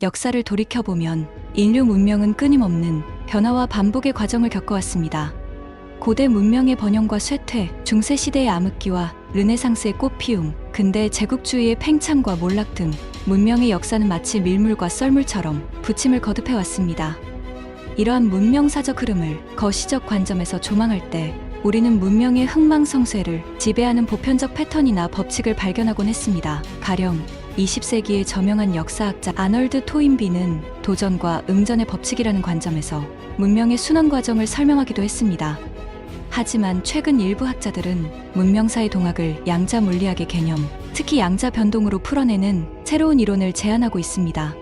역사를 돌이켜보면 인류 문명은 끊임없는 변화와 반복의 과정을 겪어왔습니다. 고대 문명의 번영과 쇠퇴, 중세시대의 암흑기와 르네상스의 꽃피움, 근대 제국주의의 팽창과 몰락 등 문명의 역사는 마치 밀물과 썰물처럼 부침을 거듭해왔습니다. 이러한 문명사적 흐름을 거시적 관점에서 조망할 때 우리는 문명의 흥망성쇠를 지배하는 보편적 패턴이나 법칙을 발견하곤 했습니다. 가령 20세기의 저명한 역사학자 아널드 토인비는 도전과 응전의 법칙이라는 관점에서 문명의 순환 과정을 설명하기도 했습니다. 하지만 최근 일부 학자들은 문명사의 동학을 양자 물리학의 개념, 특히 양자 변동으로 풀어내는 새로운 이론을 제안하고 있습니다.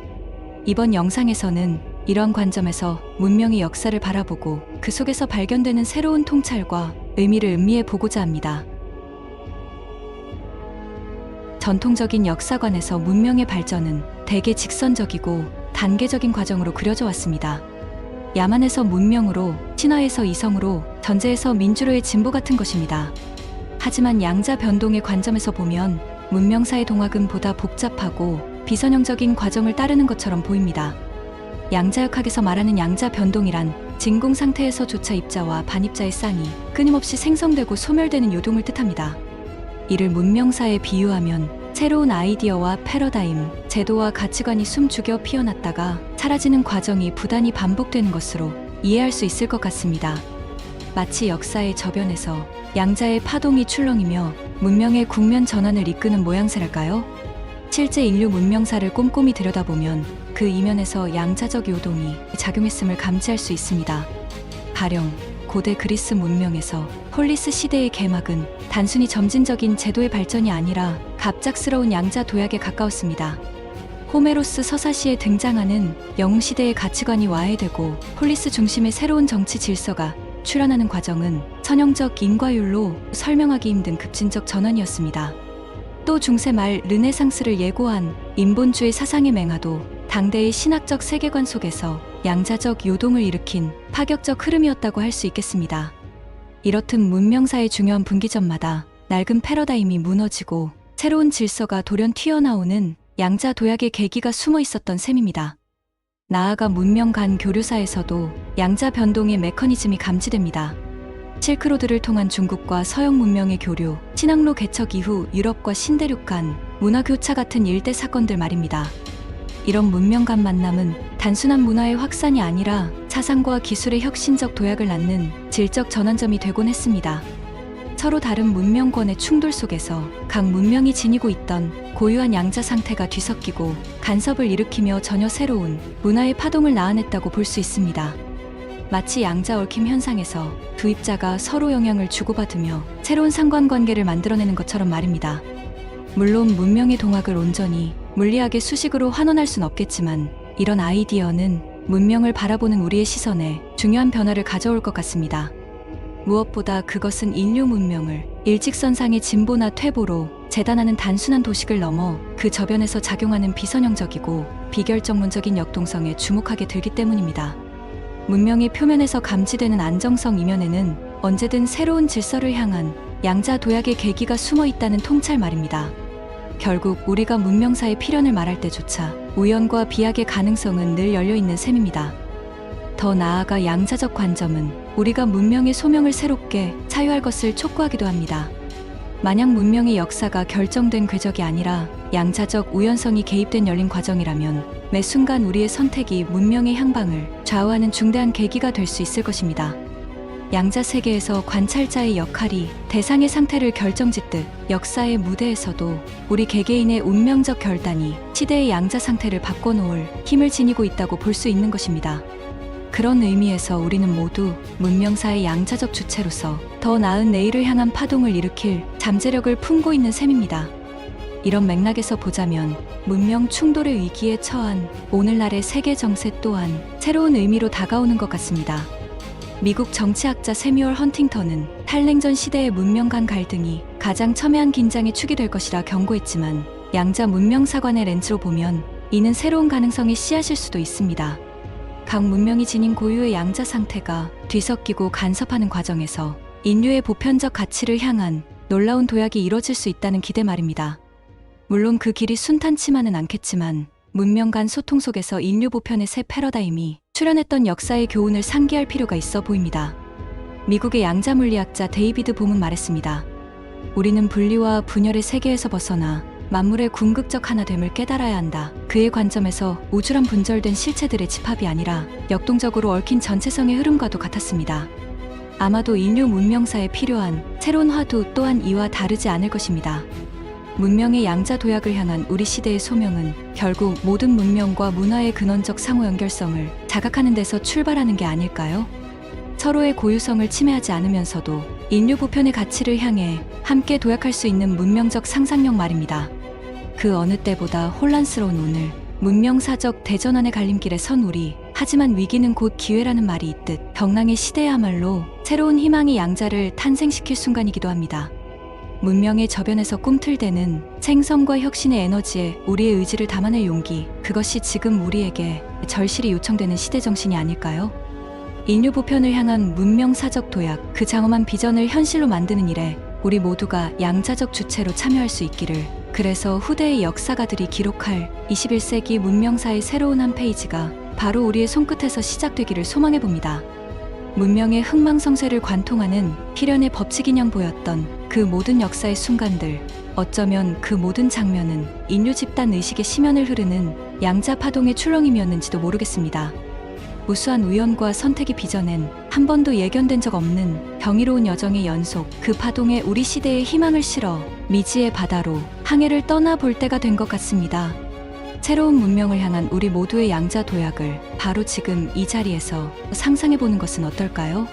이번 영상에서는 이런 관점에서 문명의 역사를 바라보고 그 속에서 발견되는 새로운 통찰과 의미를 음미해 보고자 합니다. 전통적인 역사관에서 문명의 발전은 대개 직선적이고 단계적인 과정으로 그려져 왔습니다. 야만에서 문명으로, 신화에서 이성으로, 전제에서 민주로의 진보 같은 것입니다. 하지만 양자 변동의 관점에서 보면 문명사의 동학은 보다 복잡하고 비선형적인 과정을 따르는 것처럼 보입니다. 양자역학에서 말하는 양자 변동이란 진공 상태에서조차 입자와 반입자의 쌍이 끊임없이 생성되고 소멸되는 요동을 뜻합니다. 이를 문명사에 비유하면 새로운 아이디어와 패러다임, 제도와 가치관이 숨죽여 피어났다가 사라지는 과정이 부단히 반복되는 것으로 이해할 수 있을 것 같습니다. 마치 역사의 저변에서 양자의 파동이 출렁이며 문명의 국면 전환을 이끄는 모양새랄까요? 실제 인류 문명사를 꼼꼼히 들여다보면 그 이면에서 양자적 요동이 작용했음을 감지할 수 있습니다. 가령 고대 그리스 문명에서 폴리스 시대의 개막은 단순히 점진적인 제도의 발전이 아니라 갑작스러운 양자 도약에 가까웠습니다. 호메로스 서사시에 등장하는 영웅시대의 가치관이 와해되고 폴리스 중심의 새로운 정치 질서가 출현하는 과정은 선형적 인과율로 설명하기 힘든 급진적 전환이었습니다. 또 중세 말 르네상스를 예고한 인본주의 사상의 맹하도 당대의 신학적 세계관 속에서 양자적 요동을 일으킨 파격적 흐름이었다고 할 수 있겠습니다. 이렇듯 문명사의 중요한 분기점마다 낡은 패러다임이 무너지고 새로운 질서가 돌연 튀어나오는 양자 도약의 계기가 숨어 있었던 셈입니다. 나아가 문명 간 교류사에서도 양자 변동의 메커니즘이 감지됩니다. 실크로드를 통한 중국과 서양 문명의 교류, 신항로 개척 이후 유럽과 신대륙 간 문화 교차 같은 일대 사건들 말입니다. 이런 문명 간 만남은 단순한 문화의 확산이 아니라 사상과 기술의 혁신적 도약을 낳는 질적 전환점이 되곤 했습니다. 서로 다른 문명권의 충돌 속에서 각 문명이 지니고 있던 고유한 양자 상태가 뒤섞이고 간섭을 일으키며 전혀 새로운 문화의 파동을 낳아냈다고 볼 수 있습니다. 마치 양자 얽힘 현상에서 두 입자가 서로 영향을 주고받으며 새로운 상관관계를 만들어내는 것처럼 말입니다. 물론 문명의 동학을 온전히 물리학의 수식으로 환원할 순 없겠지만 이런 아이디어는 문명을 바라보는 우리의 시선에 중요한 변화를 가져올 것 같습니다. 무엇보다 그것은 인류 문명을 일직선상의 진보나 퇴보로 재단하는 단순한 도식을 넘어 그 저변에서 작용하는 비선형적이고 비결정론적인 역동성에 주목하게 들기 때문입니다. 문명의 표면에서 감지되는 안정성 이면에는 언제든 새로운 질서를 향한 양자 도약의 계기가 숨어 있다는 통찰 말입니다. 결국 우리가 문명사의 필연을 말할 때조차 우연과 비약의 가능성은 늘 열려있는 셈입니다. 더 나아가 양자적 관점은 우리가 문명의 소명을 새롭게 사유할 것을 촉구하기도 합니다. 만약 문명의 역사가 결정된 궤적이 아니라 양자적 우연성이 개입된 열린 과정이라면 매 순간 우리의 선택이 문명의 향방을 좌우하는 중대한 계기가 될 수 있을 것입니다. 양자 세계에서 관찰자의 역할이 대상의 상태를 결정짓듯 역사의 무대에서도 우리 개개인의 운명적 결단이 시대의 양자 상태를 바꿔놓을 힘을 지니고 있다고 볼 수 있는 것입니다. 그런 의미에서 우리는 모두 문명사의 양자적 주체로서 더 나은 내일을 향한 파동을 일으킬 잠재력을 품고 있는 셈입니다. 이런 맥락에서 보자면 문명 충돌의 위기에 처한 오늘날의 세계 정세 또한 새로운 의미로 다가오는 것 같습니다. 미국 정치학자 세뮤얼 헌팅턴은 탈냉전 시대의 문명 간 갈등이 가장 첨예한 긴장의 축이 될 것이라 경고했지만 양자 문명사관의 렌즈로 보면 이는 새로운 가능성의 씨앗일 수도 있습니다. 각 문명이 지닌 고유의 양자 상태가 뒤섞이고 간섭하는 과정에서 인류의 보편적 가치를 향한 놀라운 도약이 이뤄질 수 있다는 기대 말입니다. 물론 그 길이 순탄치만은 않겠지만 문명 간 소통 속에서 인류 보편의 새 패러다임이 출현했던 역사의 교훈을 상기할 필요가 있어 보입니다. 미국의 양자 물리학자 데이비드 봄은 말했습니다. 우리는 분리와 분열의 세계에서 벗어나 만물의 궁극적 하나됨을 깨달아야 한다. 그의 관점에서 우주란 분절된 실체들의 집합이 아니라 역동적으로 얽힌 전체성의 흐름과도 같았습니다. 아마도 인류 문명사에 필요한 새로운 화두 또한 이와 다르지 않을 것입니다. 문명의 양자 도약을 향한 우리 시대의 소명은 결국 모든 문명과 문화의 근원적 상호 연결성을 자각하는 데서 출발하는 게 아닐까요? 서로의 고유성을 침해하지 않으면서도 인류 보편의 가치를 향해 함께 도약할 수 있는 문명적 상상력 말입니다. 그 어느 때보다 혼란스러운 오늘, 문명사적 대전환의 갈림길에 선 우리, 하지만 위기는 곧 기회라는 말이 있듯 경랑의 시대야말로 새로운 희망의 양자를 탄생시킬 순간이기도 합니다. 문명의 저변에서 꿈틀대는 생성과 혁신의 에너지에 우리의 의지를 담아낼 용기, 그것이 지금 우리에게 절실히 요청되는 시대 정신이 아닐까요? 인류 보편을 향한 문명사적 도약, 그 장엄한 비전을 현실로 만드는 일에 우리 모두가 양자적 주체로 참여할 수 있기를, 그래서 후대의 역사가들이 기록할 21세기 문명사의 새로운 한 페이지가 바로 우리의 손끝에서 시작되기를 소망해봅니다. 문명의 흥망성쇠를 관통하는 필연의 법칙인형 보였던 그 모든 역사의 순간들, 어쩌면 그 모든 장면은 인류 집단 의식의 심연을 흐르는 양자 파동의 출렁임이었는지도 모르겠습니다. 무수한 우연과 선택이 빚어낸 한 번도 예견된 적 없는 경이로운 여정의 연속, 그 파동에 우리 시대의 희망을 실어 미지의 바다로 항해를 떠나볼 때가 된 것 같습니다. 새로운 문명을 향한 우리 모두의 양자 도약을 바로 지금 이 자리에서 상상해보는 것은 어떨까요?